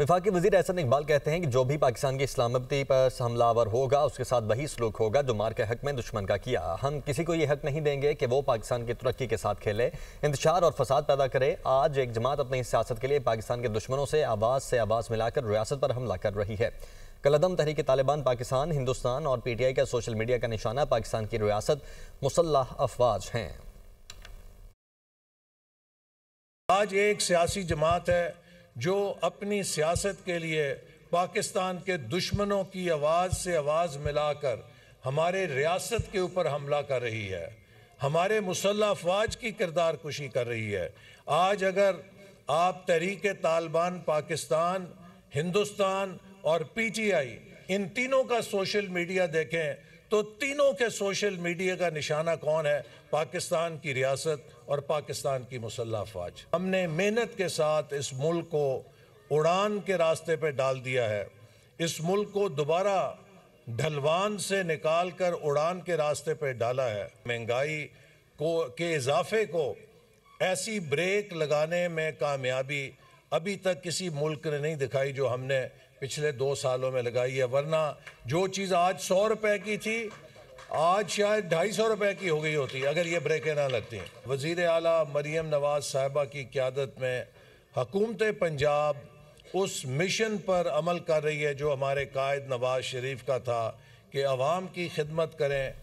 वफाकी वज़ीर एहसन इकबाल कहते हैं कि जो भी पाकिस्तान की सलामती पर हमलावर होगा उसके साथ वही सलूक होगा जो मार के हक में दुश्मन का किया। हम किसी को ये हक नहीं देंगे कि वो पाकिस्तान की तरक्की के साथ खेले, इंतशार और फसाद पैदा करे। आज एक जमात अपनी सियासत के लिए पाकिस्तान के दुश्मनों से आवाज़ मिलाकर रियासत पर हमला कर रही है। कलअदम तहरीक तालिबान पाकिस्तान, हिंदुस्तान और PTI का सोशल मीडिया का निशाना पाकिस्तान की रियासत मुसल्लह अफवाज हैं। आज एक सियासी जमात है जो अपनी सियासत के लिए पाकिस्तान के दुश्मनों की आवाज़ से आवाज़ मिलाकर हमारे रियासत के ऊपर हमला कर रही है, हमारे मुसल्लह अफवाज की किरदार कुशी कर रही है। आज अगर आप तहरीक तालिबान पाकिस्तान, हिंदुस्तान और PTI इन तीनों का सोशल मीडिया देखें तो तीनों के सोशल मीडिया का निशाना कौन है? पाकिस्तान की रियासत और पाकिस्तान की मुसल्लह अफवाज। हमने मेहनत के साथ इस मुल्क को उड़ान के रास्ते पे डाल दिया है। इस मुल्क को दोबारा ढलवान से निकाल कर उड़ान के रास्ते पे डाला है। महंगाई के इजाफे को ऐसी ब्रेक लगाने में कामयाबी अभी तक किसी मुल्क ने नहीं दिखाई जो हमने पिछले 2 सालों में लगाई है। वरना जो चीज़ आज 100 रुपए की थी आज शायद 250 रुपए की हो गई होती अगर ये ब्रेकें ना लगती। वज़ीर आला मरियम नवाज साहिबा की क़यादत में हुकूमत पंजाब उस मिशन पर अमल कर रही है जो हमारे कायद नवाज शरीफ का था कि अवाम की खिदमत करें,